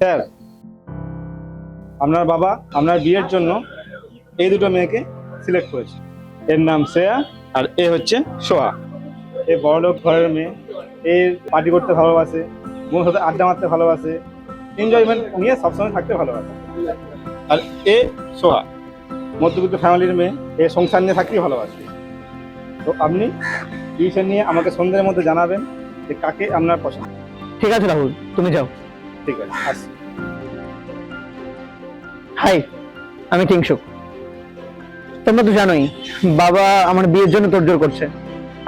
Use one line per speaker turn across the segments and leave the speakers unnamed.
Sir, আপনার বাবা আপনার বিয়ের জন্য এই দুটো মেয়েকে সিলেক্ট করেছে। এর নাম শ্রেয়া আর এ হচ্ছে সোহা। এ বড়লোক ঘরের মেয়ে, এর পার্টি করতে ভালোবাসে, বন্ধুর সাথে আড্ডা মারতে ভালোবাসে, এনজয়মেন্ট নিয়ে সবসময় থাকতে ভালোবাসে। আর এ সোহা মধ্যবিত্ত ফ্যামিলির মেয়ে, এ সংসার নিয়ে থাকতেই ভালোবাসে। তো আপনি ডিসিশন নিয়ে আমাকে সন্ধ্যের মধ্যে জানাবেন যে কাকে আপনার পছন্দ।
ঠিক আছে রাহুল, তুমি যাও।
ঠিক আছে, আসছি।
হাই, আমি কিংশুক। তোমরা তো জানোই বাবা আমার বিয়ের জন্য তোড়জোড় করছে,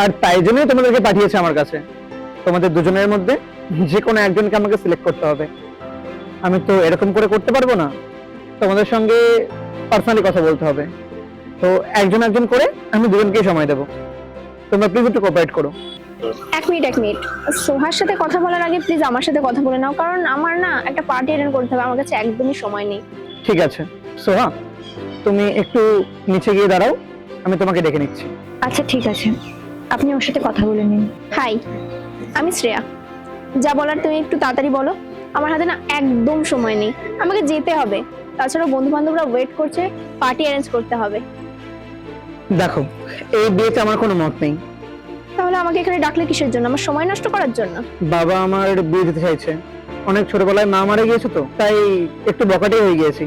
আর তাই জন্যই তোমাদেরকে পাঠিয়েছে আমার কাছে। তোমাদের দুজনের মধ্যে যে কোনো একজনকে আমাকে সিলেক্ট করতে হবে। আমি তো এরকম করে করতে পারবো না, তোমাদের সঙ্গে পার্সোনালি কথা বলতে হবে। তো একজন একজন করে আমি দুজনকেই সময় দেবো। তোমরা প্লিজ একটু কোঅপারেট করো।
এক মিনিট। সোহার সাথে কথা বলার আগে প্লিজ আমার সাথে কথা বলে নাও, কারণ আমার না একটা পার্টি অ্যাটেন্ড করতে হবে, আমার কাছে একদমই সময় নেই।
ঠিক আছে সোহা, তুমি একটু নিচে গিয়ে দাঁড়াও, আমি তোমাকে ডেকে নিচ্ছি।
আচ্ছা ঠিক আছে, আপনি ওর সাথে কথা বলে নিন।
হাই, আমি শ্রেয়া। যা বলার তুমি একটু তাড়াতাড়ি বলো, আমার হাতে না একদম সময় নেই, আমাকে যেতে হবে। তাছাড়া বন্ধু বান্ধবরা ওয়েট করছে, পার্টি অ্যারেঞ্জ করতে হবে।
দেখো, এই বিয়েতে আমার কোনো মত নেই।
তাহলে আমাকে এখানে ডাকলে কিসের জন্য? আমার সময় নষ্ট করার জন্য?
বাবা আমার বিয়ে দিতে চাইছে। অনেক ছোটবেলায় মা মারা গিয়েছে, তো তাই একটু বকাটে হয়ে গিয়েছি।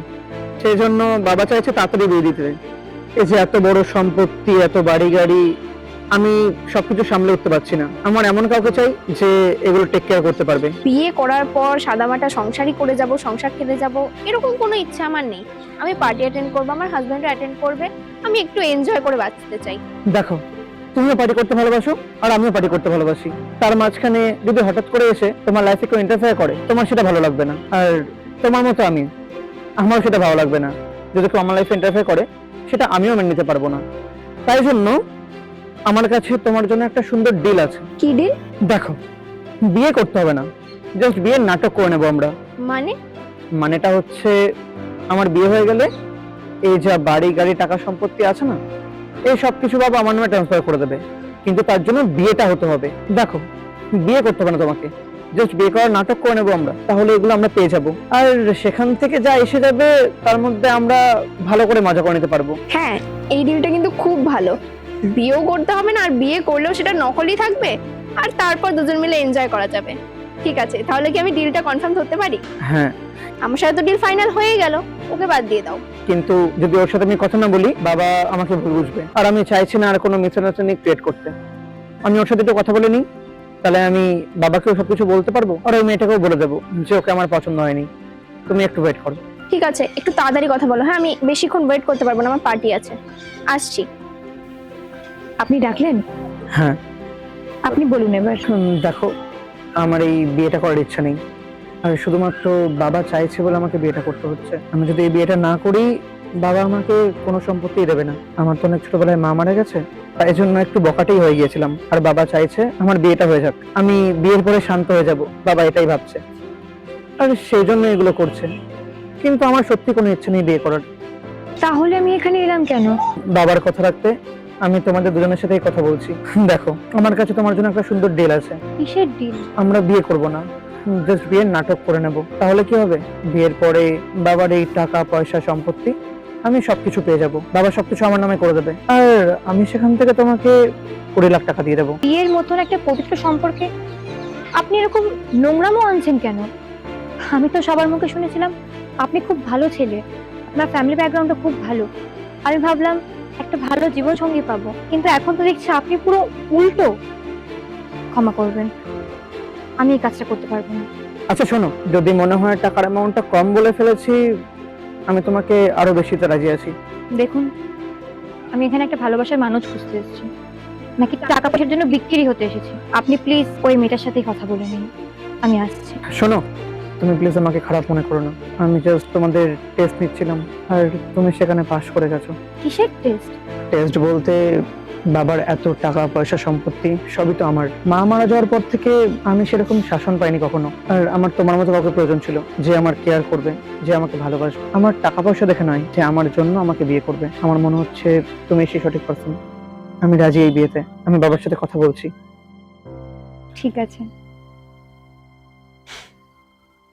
সেই জন্য বাবা চাইছে তাড়াতাড়ি বিয়ে দিতে। এই যে এত বড় সম্পত্তি, এত বাড়ি গাড়ি, আমি সবকিছু সামলে উঠতে পারছি না। আমার এমন কাউকে চাই যে এগুলো টেক কেয়ার করতে পারবে।
বিয়ে করার পর সাদামাটা সংসারই করে যাব, সংসার খেলে যাব, এরকম কোনো ইচ্ছা আমার নেই। আমি পার্টি অ্যাটেন্ড করবো, আমার হাজবেন্ডও অ্যাটেন্ড করবে, আমি একটু এনজয় করে বাঁচতে চাই।
দেখো, তুমিও পার্টি করতে ভালোবাসো আর আমিও পার্টি করতে ভালোবাসি। তার মাঝখানে যদি হঠাৎ করে এসে তোমার লাইফে কেউ ইন্টারফেয়ার করে, তোমার সেটা ভালো লাগবে না। আর তোমার মতো আমার সেটা ভালো লাগবে না। যদি কেউ আমার লাইফে ইন্টারফেয়ার করে, সেটা আমিও মেনে নিতে পারবো না। তাই জন্য আমার কাছে তোমার জন্য একটা সুন্দর ডিল আছে।
কি ডিল?
দেখো, বিয়ে করতে হবে না, জাস্ট বিয়ের নাটক করে নেবো আমরা। মানেটা হচ্ছে, আমার বিয়ে হয়ে গেলে এই যা বাড়ি গাড়ি টাকা সম্পত্তি আছে না, এই সব কিছু বাবা আমার নামে ট্রান্সফার করে দেবে। কিন্তু তার জন্য বিয়েটা হতে হবে। দেখো, বিয়ে করতে হবে না তোমাকে, জাস্ট বিয়ে করার নাটক করে নেবো আমরা, তাহলে এগুলো আমরা পেয়ে যাবো। আর সেখান থেকে যা এসে যাবে তার মধ্যে আমরা ভালো করে মজা করে নিতে পারবো।
হ্যাঁ, এই ডিলটা কিন্তু খুব ভালো। বিয়েও করতে হবে না, আর বিয়ে করলেও সেটা নকলই থাকবে, আর তারপর দুজন মিলে এনজয় করা যাবে। ঠিক আছে, তাহলে কি আমি ডিলটা কনফার্ম করতে পারি?
হ্যাঁ।
আমার সাথে তো ডিল ফাইনাল হয়ে গেল, ওকে বাদ দিয়ে দাও।
কিন্তু যদি ওর সাথে আমি কথা না বলি, বাবা আমাকে ভুল বুঝবে, আর আমি চাইছি না আর কোনো মিসআন্ডারস্ট্যান্ডিং ক্রিয়েট করতে। আমি ওর সাথে একটু কথা বলে নিই, তাহলে আমি বাবাকেও সবকিছু বলতে পারবো, আর ওই মেয়েটাকেও বলে দেবো যে ওকে আমার পছন্দ হয়নি। তুমি একটু ওয়েট করো।
ঠিক আছে, একটু তাড়াতাড়ি কথা বলো। হ্যাঁ, আমি বেশিক্ষণ ওয়েট করতে পারবো না, আমার পার্টি আছে। আসছি।
আপনি ডাকলেন?
হ্যাঁ।
আপনি বলুন এবার।
দেখো, আমার এই বিয়েটা করার ইচ্ছা নেই, আর শুধুমাত্র বাবা চাইছে বলে আমাকে বিয়েটা করতে হচ্ছে। আমি যদি এই বিয়েটা না করি, বাবা আমাকে কোনো সম্পত্তি দেবে না। আমার তো অনেক ছোটবেলায় মা মারা গেছে, তাই জন্য একটু বকাটেই হয়ে গিয়েছিলাম। আর বাবা চাইছে আমার বিয়েটা হয়ে যাক, আমি বিয়ের পরে শান্ত হয়ে যাব, বাবা এটাই ভাবছে, আর সেই জন্য এগুলো করছে। কিন্তু আমার সত্যি কোনো ইচ্ছে নেই বিয়ে করার।
তাহলে আমি এখানে এলাম কেন?
বাবার কথা রাখতে আমি তোমাদের দুজনের সাথেই কথা বলছি। দেখো, আমার কাছে তোমার জন্য একটা সুন্দর ডিল আছে।
কিসের ডিল?
আমরা বিয়ে করব না, জাস্ট বিয়ের নাটক করে নেব। তাহলে কি হবে, বিয়ের পরে বাবার এই টাকা পয়সা সম্পত্তি আমি সবকিছু পেয়ে যাব, বাবা সবকিছু আমার নামে করে দেবে, আর আমি সেখান থেকে তোমাকে 20 লাখ টাকা দিয়ে দেবো।
বিয়ের মতন একটা পবিত্র সম্পর্কে আপনি এরকম নোংরামও আনছেন কেন? আমি তো সবার মুখে শুনেছিলাম আপনি খুব ভালো ছেলে, আপনার ফ্যামিলি ব্যাকগ্রাউন্ডটা খুব ভালো। আমি ভাবলাম একটা ভালো জীবন সঙ্গী পাবো, কিন্তু এখন তো দেখছি আপনি পুরো উল্টো। ক্ষমা করবেন, আমি এই কাজটা করতে পারবো না।
আচ্ছা শোনো, যদি মনে হয় টাকার অ্যামাউন্টটা কম বলে ফেলেছি, আমি তোমাকে আরো বেশিতে রাজি আছি।
দেখুন, আমি এখানে একটা ভালোবাসার মানুষ খুঁজতে এসেছি, নাকি টাকা পয়সার জন্য বিক্রি হতে এসেছি। আপনি প্লিজ ওই মেয়েটার সাথেই কথা বলে নিন, আমি আসছি।
শোনো, তুমি প্লিজ আমাকে খারাপ মনে করো না, আমি জাস্ট তোমাদের টেস্ট নিচ্ছিলাম, আর তুমি সেখানে পাস করে গেছো।
কিসের টেস্ট?
টেস্ট বলতে, বাবার এত টাকা পয়সা সম্পত্তি সবই তো আমার। মা মারা যাওয়ার পর থেকে আমি সেরকম শাসন পাইনি কখনো, আর আমার তোমার মতো কাউকে প্রয়োজন ছিল যে আমার কেয়ার করবে, যে আমাকে ভালোবাসবে। আমার টাকা পয়সা দেখে নয়, যে আমার জন্য আমাকে বিয়ে করবে। আমার মনে হচ্ছে তুমি সেই সঠিক পারসন। আমি রাজি এই বিয়েতে, আমি বাবার সাথে কথা বলছি।
ঠিক আছে।